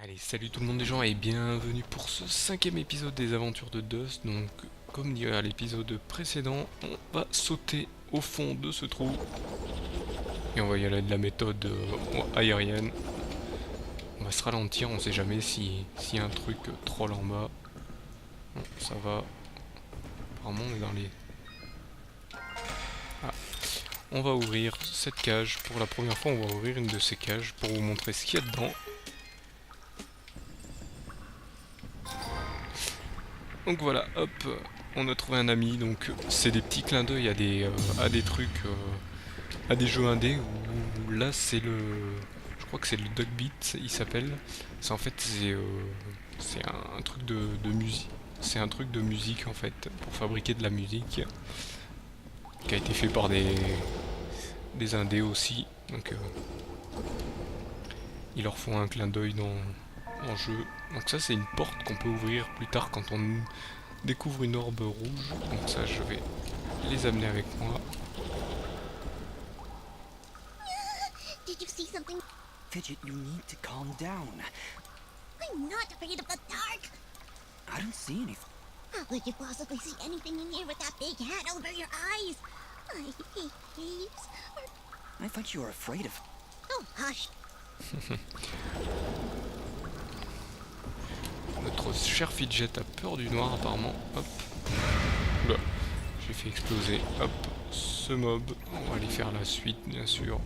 Allez, salut tout le monde les gens et bienvenue pour ce 5e épisode des aventures de Dust. Donc, comme dit à l'épisode précédent, on va sauter au fond de ce trou. Et on va y aller de la méthode aérienne. On va se ralentir, on sait jamais s'il y a un truc troll en bas. Bon, ça va. Apparemment on est dans les... Ah. On va ouvrir cette cage. Pour la première fois on va ouvrir une de ces cages pour vous montrer ce qu'il y a dedans. Donc voilà, hop, on a trouvé un ami, donc c'est des petits clins d'œil à des trucs, à des jeux indés, où là c'est le... Je crois que c'est le Duckbeat, il s'appelle. C'est en fait, c'est un truc de musique. C'est un truc de musique en fait, pour fabriquer de la musique, qui a été fait par des indés aussi, donc ils leur font un clin d'œil en jeu. Donc ça c'est une porte qu'on peut ouvrir plus tard quand on découvre une orbe rouge. Donc ça je vais les amener avec moi. Did you see something? Fidget, you need to calm down. I'm not afraid of the dark. I don't see anything. How could you possibly see anything in here with that big hat over your eyes? I hate caves. I thought you were afraid of... Oh, hush. Notre cher Fidget a peur du noir apparemment. Hop. Oula. J'ai fait exploser. Hop. Ce mob. On va aller faire la suite bien sûr.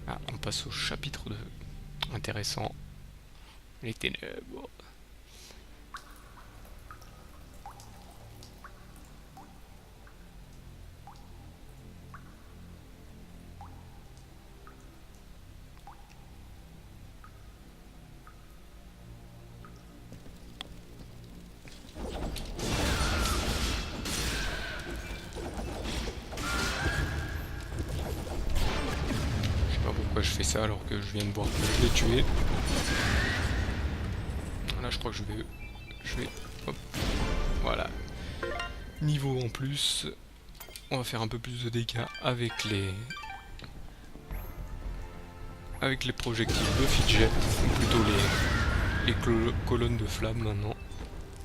Ah, on passe au chapitre 2. Intéressant. Les ténèbres. Pourquoi je fais ça alors que je viens de voir que je l'ai tué. Là je crois que je vais hop, voilà, niveau en plus. On va faire un peu plus de dégâts avec les projectiles de Fidget, ou plutôt les colonnes de flammes maintenant,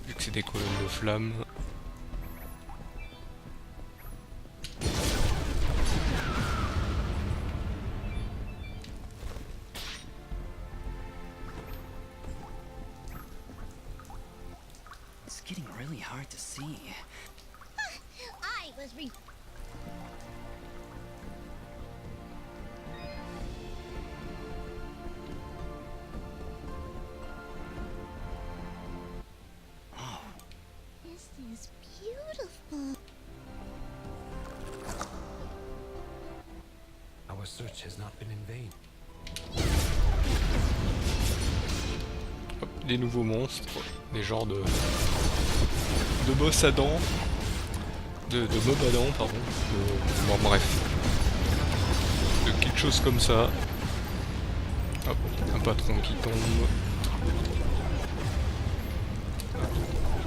vu que c'est des colonnes de flammes. It's getting really hard to see. I was Oh, This is beautiful. Our search has not been in vain. Hop, des nouveaux monstres, des genres de boss à dents, de mob à dents, pardon, bon bref, de quelque chose comme ça. Hop, un patron qui tombe.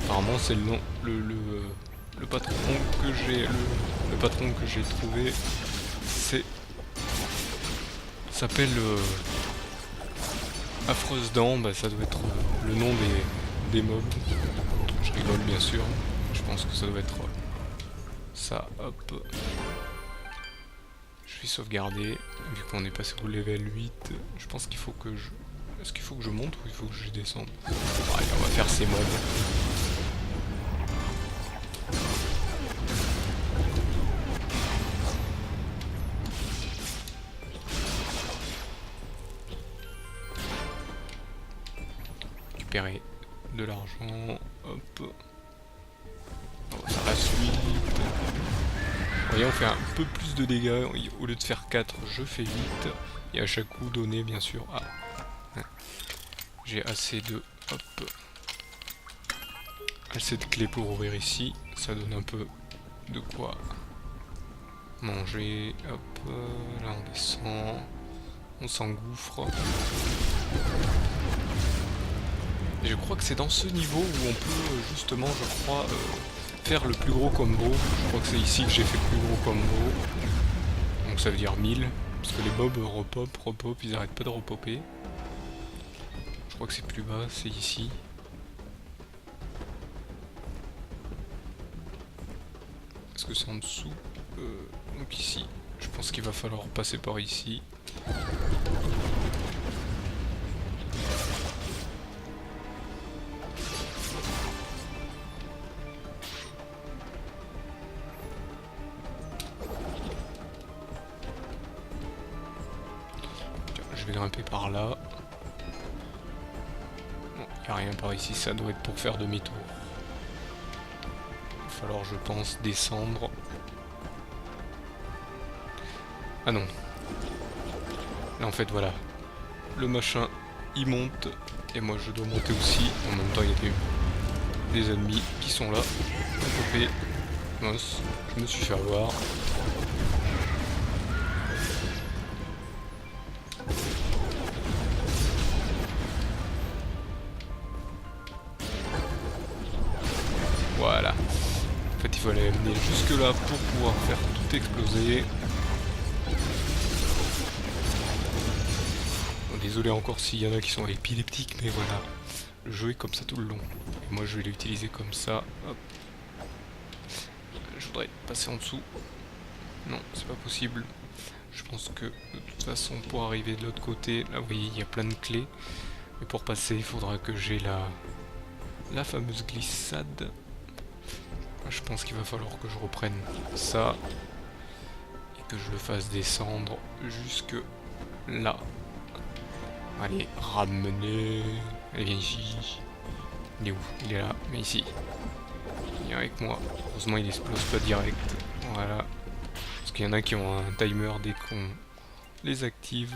Apparemment c'est le nom, le patron que j'ai, le patron que j'ai trouvé, s'appelle Affreuse Dent. Bah ça doit être le nom des mobs. Je rigole bien sûr, je pense que ça doit être ça. Hop, je vais sauvegarder, vu qu'on est passé au level 8. Je pense qu'il faut que je... Est-ce qu'il faut que je monte ou il faut que je descende? Allez, on va faire ces mobs. Récupérer de l'argent, hop. On va faire la suite. Vous voyez, on fait un peu plus de dégâts. Au lieu de faire 4, je fais 8. Et à chaque coup donné, bien sûr. Ah, j'ai assez de... Hop. Assez de clés pour ouvrir ici. Ça donne un peu de quoi manger. Hop. Là on descend. On s'engouffre. Et je crois que c'est dans ce niveau où on peut justement, je crois, faire le plus gros combo. Je crois que c'est ici que j'ai fait le plus gros combo. Donc ça veut dire 1000. Parce que les mobs repop, ils arrêtent pas de repopper. Je crois crois que c'est plus bas, c'est ici. Est-ce que c'est en dessous? Donc ici. Je pense qu'il va falloir passer par ici. Tiens, je vais grimper par là. Non, il n'y a rien par ici, ça doit être pour faire demi-tour. Il va falloir, je pense, descendre. Ah non. Là en fait voilà. Le machin il monte. Et moi je dois monter aussi. En même temps il y a des ennemis qui sont là. Popé. Mince. Je me suis fait avoir. Voilà. En fait il faut aller amener jusque là pour pouvoir faire tout exploser. Désolé encore s'il y en a qui sont épileptiques, mais voilà, le jeu est comme ça tout le long. Et moi je vais l'utiliser comme ça. Hop. Je voudrais passer en dessous. Non, c'est pas possible. Je pense que de toute façon pour arriver de l'autre côté, là vous voyez il y a plein de clés. Mais pour passer il faudra que j'ai la fameuse glissade. Je pense qu'il va falloir que je reprenne ça. Et que je le fasse descendre jusque là. Allez, ramenez. Allez, viens ici. Il est où? Il est là, mais ici. Viens avec moi. Heureusement, il explose pas direct. Voilà. Parce qu'il y en a qui ont un timer dès qu'on les active.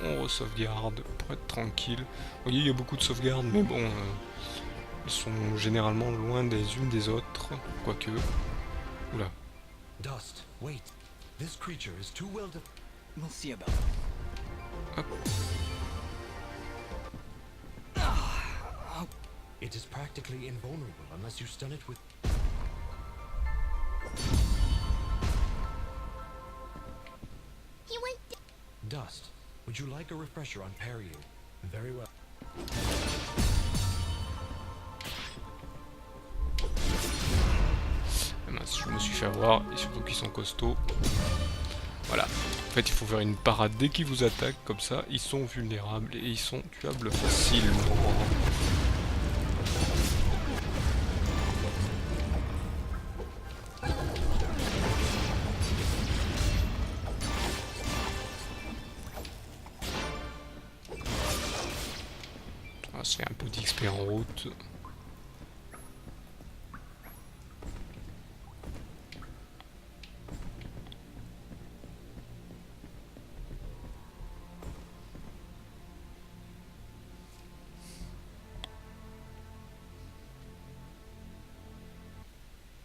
On re-sauvegarde pour être tranquille. Vous voyez, il y a beaucoup de sauvegardes, mais bon, ils sont généralement loin des unes des autres. Quoique. Oula. Dust, wait. This creature is too well to... We'll see about it. Hop. It is practically invulnerable unless you stun it with... He went Dust, would you like a refresher on parrying? Very well. Ah mince, je me suis fait avoir, et surtout qu'ils sont costauds. Voilà. En fait, il faut faire une parade dès qu'ils vous attaquent, comme ça, ils sont vulnérables et ils sont tuables facilement. On va se faire un peu d'XP en route.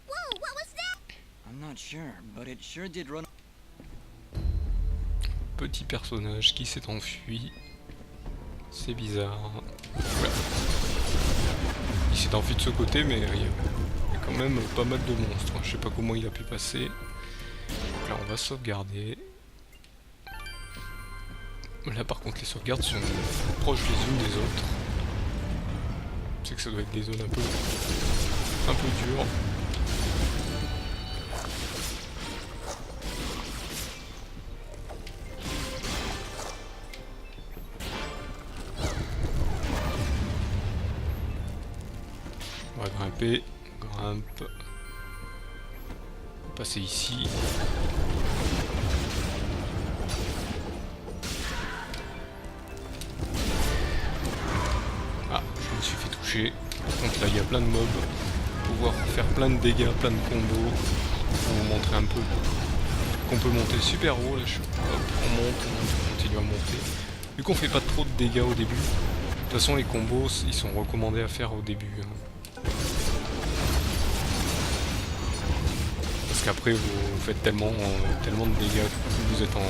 Whoa, what was that? I'm not sure, but it sure did run. Petit personnage qui s'est enfui. C'est bizarre. Voilà. Il s'est enfui de ce côté, mais il y a quand même pas mal de monstres. Je sais pas comment il a pu passer. Donc là, on va sauvegarder. Là, par contre, les sauvegardes sont proches les unes des autres. Je sais que ça doit être des zones un peu dures. On va grimper, grimpe. On va passer ici. Ah, je me suis fait toucher. Par contre là il y a plein de mobs. Pouvoir faire plein de dégâts, plein de combos. Pour vous montrer un peu qu'on peut monter super haut. Là, hop, on monte, on continue à monter. Vu qu'on fait pas trop de dégâts au début. De toute façon les combos ils sont recommandés à faire au début. Parce qu'après vous faites tellement de dégâts, vous êtes en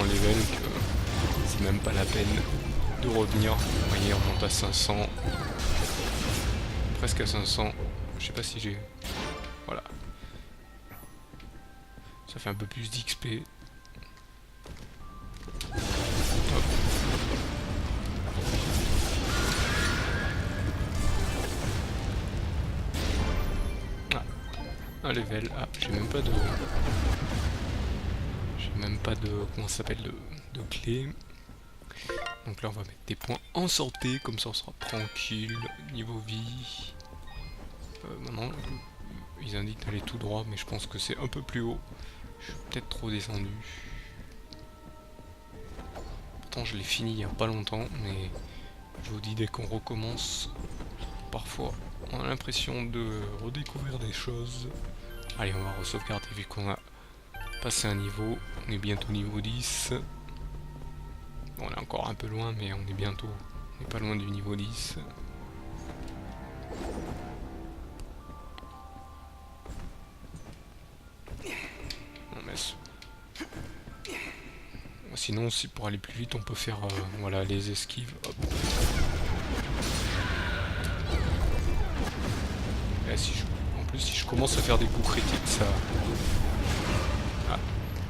level que c'est même pas la peine de revenir. Vous voyez, on monte à 500, presque à 500. Je sais pas si j'ai... Voilà. Ça fait un peu plus d'XP. un level. Ah, j'ai même pas de... J'ai même pas de... Comment ça s'appelle de clé. Donc là on va mettre des points en santé, comme ça on sera tranquille. Niveau vie. Maintenant, ils indiquent d'aller tout droit, mais je pense que c'est un peu plus haut. Je suis peut-être trop descendu. Pourtant je l'ai fini il y a pas longtemps, mais je vous dis dès qu'on recommence, parfois on a l'impression de redécouvrir des choses. Allez, on va re-sauvegarder vu qu'on a passé un niveau. On est bientôt niveau 10. Bon, on est encore un peu loin, mais on est bientôt. On n'est pas loin du niveau 10. Non, mais sinon, si pour aller plus vite, on peut faire voilà, les esquives. Hop. Là, en plus, si je commence à faire des coups critiques, ça... Ah,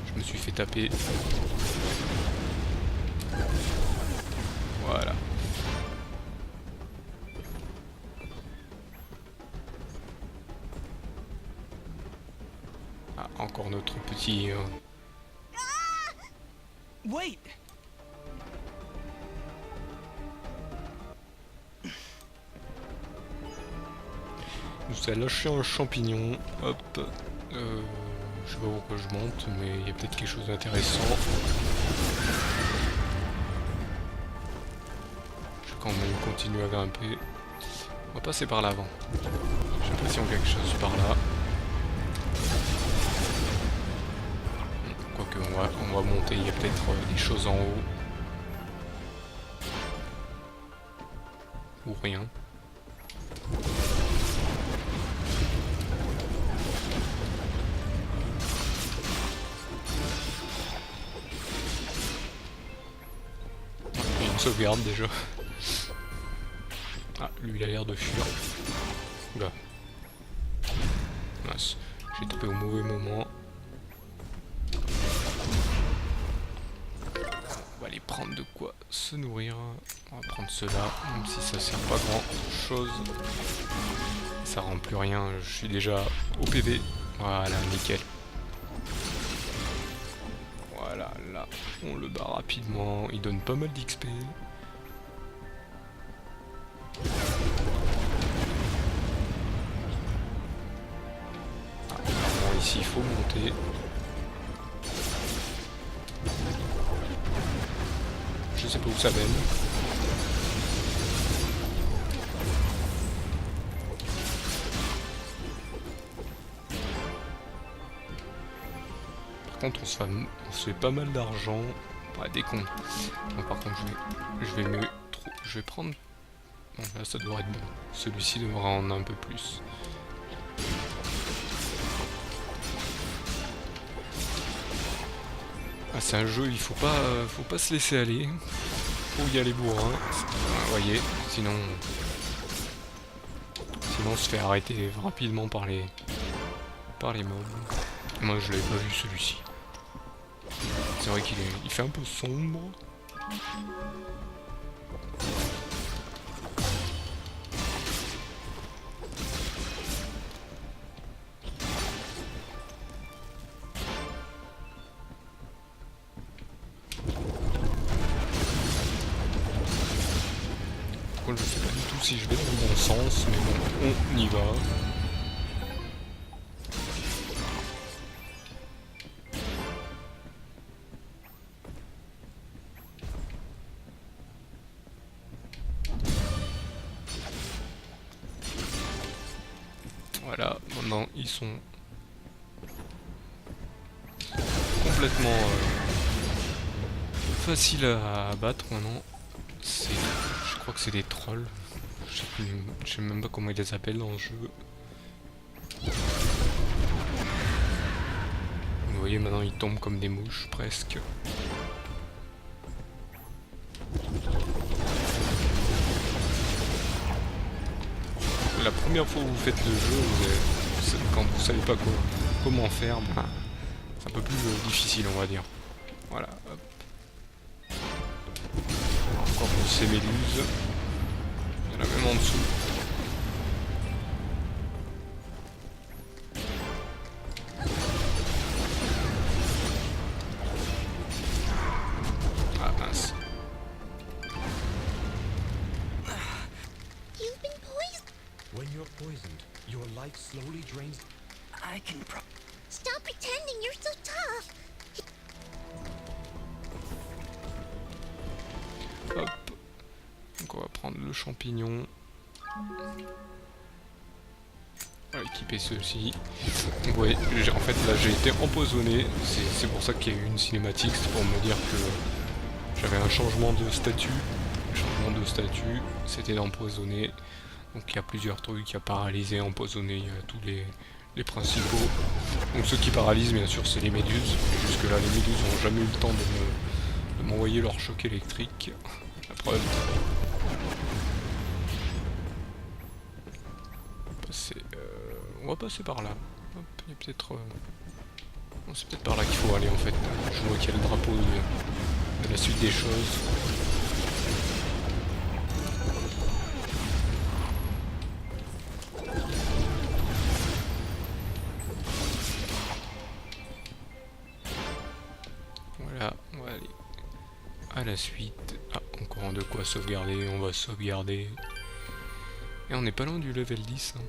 je me suis fait taper. Voilà. Ah, encore notre petit... Wait! nous a lâché un champignon. Hop. Je sais pas pourquoi je monte, mais il y a peut-être quelque chose d'intéressant. Je vais quand même continuer à grimper. On va passer par l'avant. J'ai l'impression qu'il y a quelque chose par là. Quoique on va monter, il y a peut-être des choses en haut. Ou rien. Il y a une sauvegarde déjà. Ah, lui il a l'air de fuir. Oula. Mince, j'ai tapé au mauvais moment. On va aller prendre de quoi se nourrir. On va prendre cela, même si ça sert pas grand chose. Ça rend plus rien, je suis déjà au PV. Voilà, nickel. Voilà, là, on le bat rapidement. Il donne pas mal d'XP. Ah, clairement, ici, il faut monter. Je sais pas où ça mène. Par contre, on se fait pas mal d'argent. Ouais, dès qu'on... Non, par contre, je vais prendre... Bon, là, ça devrait être bon. Celui-ci devra en un peu plus. Ah, c'est un jeu, il faut pas se laisser aller. Faut y aller bourrin. Vous voyez, sinon on se fait arrêter rapidement par les mobs. Moi, je l'avais pas vu celui-ci. C'est vrai qu'il fait un peu sombre. Je sais pas du tout si je vais dans le bon sens, mais bon, on y va. Voilà, maintenant ils sont complètement faciles à abattre maintenant. Je crois que c'est des trolls. Je sais même pas comment ils les appellent dans le jeu. Vous voyez, maintenant ils tombent comme des mouches presque. La première fois que vous faites le jeu, quand vous savez pas comment faire, ben, c'est un peu plus difficile, on va dire. Voilà, hop. Encore ces méduses. Il y en a même en dessous. slowly drains. I can pro- Stop pretending you're so tough. Hop. Donc on va prendre le champignon. On va équiper ceci. Donc ouais, en fait là j'ai été empoisonné. C'est pour ça qu'il y a eu une cinématique. C'est pour me dire que j'avais un changement de statut. Le changement de statut, c'était d'empoisonner. Donc il y a plusieurs trucs. Il y a paralysé, empoisonné, il y a tous les principaux. Donc ceux qui paralysent bien sûr c'est les méduses. Et jusque là les méduses n'ont jamais eu le temps de m'envoyer leur choc électrique. La preuve. On va passer par là. Hop, il y a peut-être... non, c'est peut-être par là qu'il faut aller en fait. Je vois qu'il y a le drapeau de la suite des choses. Voilà, on va aller à la suite. Ah, encore de quoi sauvegarder, on va sauvegarder. Et on n'est pas loin du level 10. Hein.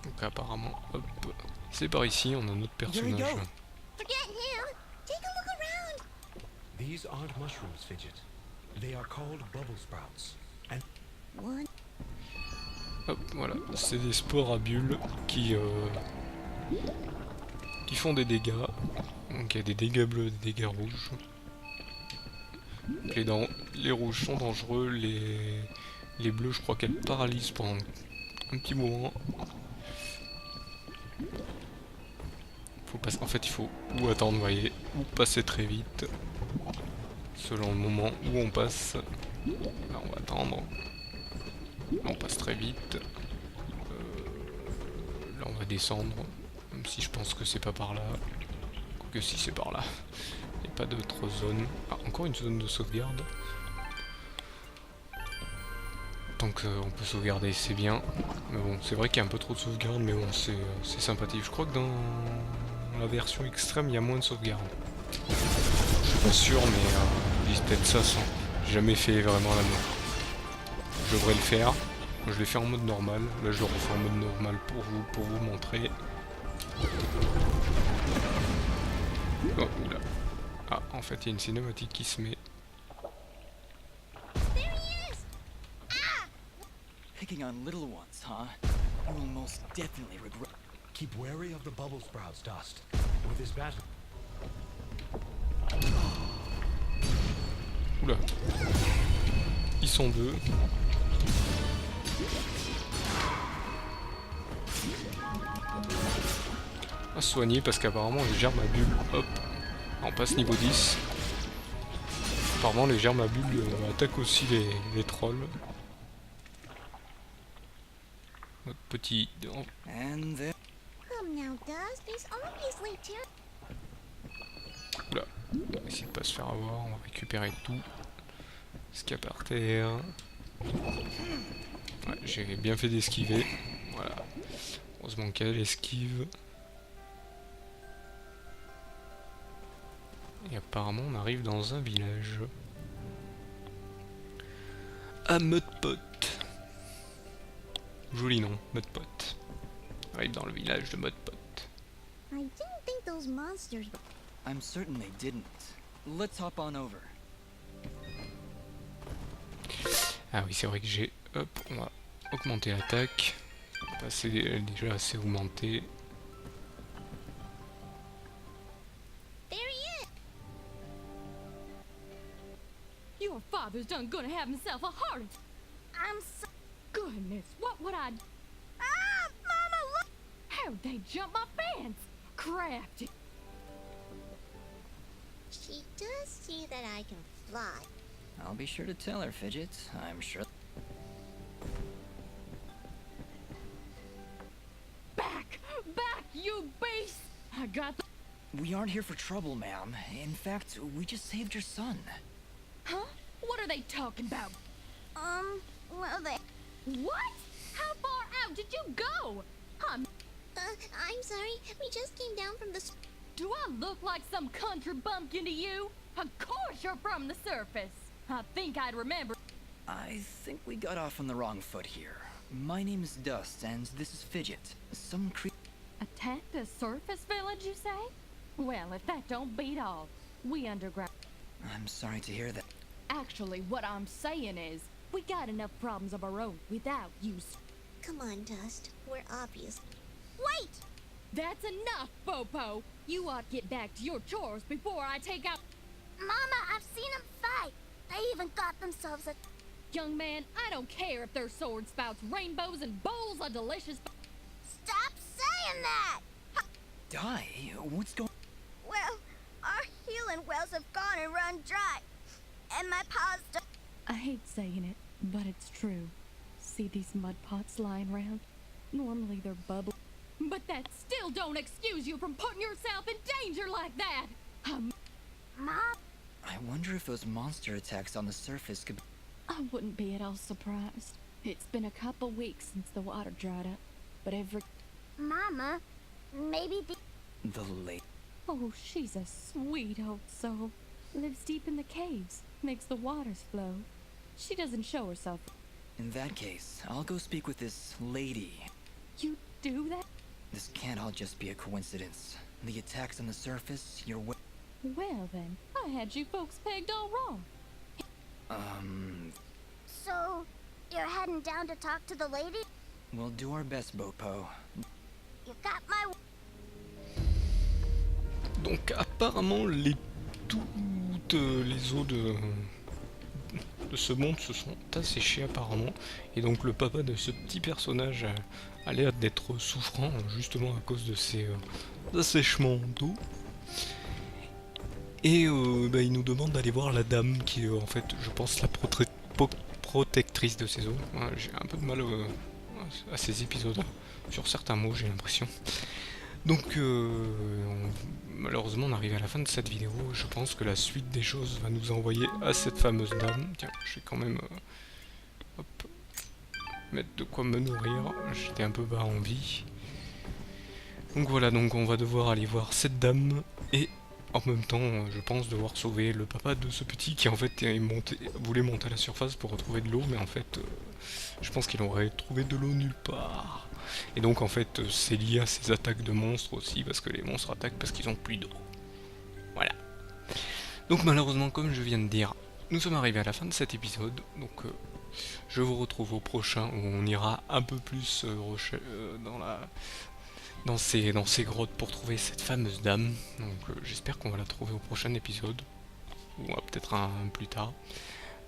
Donc apparemment, hop, c'est par ici, on a notre personnage. Forget him. Take a look around. These aren't mushrooms, Fidget. They are called bubble sprouts. And One. Hop, voilà, c'est des spores à bulles qui font des dégâts. Donc il y a des dégâts bleus, des dégâts rouges. Les rouges sont dangereux, les bleus je crois qu'elles paralysent pendant un petit moment. En fait il faut ou attendre, vous voyez, ou passer très vite. Selon le moment où on passe. Là on va attendre. Là on passe très vite. Là on va descendre. Même si je pense que c'est pas par là. Quoique si c'est par là. Il n'y a pas d'autre zone. Ah, encore une zone de sauvegarde. Tant qu'on peut sauvegarder, c'est bien. Mais bon, c'est vrai qu'il y a un peu trop de sauvegarde, mais bon, c'est sympathique. Je crois que dans la version extrême, il y a moins de sauvegarde. Je suis pas sûr, mais c'est peut-être ça sans. J'ai jamais fait vraiment la mode. Je devrais le faire. Je l'ai fait en mode normal. Là, je le refais en mode normal pour vous montrer. Oh, oula. Ah, en fait, il y a une cinématique qui se met. There he is. Ah! Picking on little ones, huh? You will most definitely regret. keep wary of the bubble sprouts, Dust. With this battle. Oula. Ils sont deux. À soigner parce qu'apparemment les germes à bulles, hop, on passe niveau 10. Apparemment les germes à bulles attaquent aussi les trolls. Notre petit... And there. Come now, Dust. He's obviously Oula, on va essayer de pas se faire avoir, on va récupérer tout ce qu'il y a par terre. Ouais, j'ai bien fait d'esquiver, voilà. Heureusement qu'elle esquive. Et apparemment on arrive dans un village. À Mudpot. Joli nom, Mudpot. On arrive dans le village de Mudpot. I didn't think those monsters. I'm certain they didn't. Let's hop on over. Ah oui, c'est vrai que j'ai... Hop, on va augmenter l'attaque. Passer déjà assez augmenté. There he is. Your father's done gonna have himself a heart. I'm so. Goodness, what would I... Ah, Mama, look. How'd they jump my fence? Crafty. She does see that I can fly. I'll be sure to tell her, Fidget. I'm sure. Back! Back, you beast! I got the... We aren't here for trouble, ma'am. In fact, we just saved your son. Huh? What are they talking about? Well, they. What? How far out did you go? I'm sorry. We just came down from the. Do I look like some country bumpkin to you? Of course you're from the surface. I think I'd remember. I think we got off on the wrong foot here. My name's Dust, and this is Fidget. Some Attacked a surface village, you say? Well, if that don't beat all, we underground. I'm sorry to hear that. Actually, what I'm saying is, we got enough problems of our own without you. Come on, Dust. We're obvious. Wait! That's enough, Popo! You ought to get back to your chores before I take out. Mama, I've seen them fight. They even got themselves a... Young man, I don't care if their sword spouts rainbows and bowls of delicious. Stop saying that! Die? What's going? Well, our healing wells have gone and run dry. And my pa's done. I hate saying it, but it's true. See these mud pots lying around? Normally they're bubbly. But that still don't excuse you from putting yourself in danger like that! Mom? I wonder if those monster attacks on the surface could. I wouldn't be at all surprised. It's been a couple weeks since the water dried up, but every... Mama, maybe the... The late. Oh, she's a sweet old soul. Lives deep in the caves, makes the waters flow. She doesn't show herself. In that case, I'll go speak with this lady. You do that? This can't all just be a coincidence. The attacks on the surface, your way. Well then, I had you folks pegged all wrong. So, you're heading down to talk to the lady? We'll do our best, Bopo. You got my... Donc apparemment toutes les eaux de ce monde se sont asséchées apparemment. Et donc le papa de ce petit personnage a l'air d'être souffrant justement à cause de ces assèchements d'eau. Et il nous demande d'aller voir la dame qui est en fait je pense la protectrice de ces eaux. Ouais, j'ai un peu de mal à ces épisodes sur certains mots j'ai l'impression. Donc malheureusement on arrive à la fin de cette vidéo, je pense que la suite des choses va nous envoyer à cette fameuse dame. Tiens, je vais quand même hop, mettre de quoi me nourrir, j'étais un peu bas en vie. Donc voilà, donc on va devoir aller voir cette dame et en même temps je pense devoir sauver le papa de ce petit qui en fait voulait monter à la surface pour retrouver de l'eau, mais en fait je pense qu'il aurait trouvé de l'eau nulle part. Et donc en fait c'est lié à ces attaques de monstres aussi, parce que les monstres attaquent parce qu'ils ont plus d'eau. Voilà. Donc malheureusement comme je viens de dire, nous sommes arrivés à la fin de cet épisode, donc je vous retrouve au prochain où on ira un peu plus dans ces grottes pour trouver cette fameuse dame. Donc j'espère qu'on va la trouver au prochain épisode, ou peut-être un plus tard.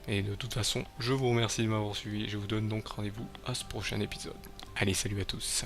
Et de toute façon, je vous remercie de m'avoir suivi et je vous donne donc rendez-vous à ce prochain épisode. Allez, salut à tous.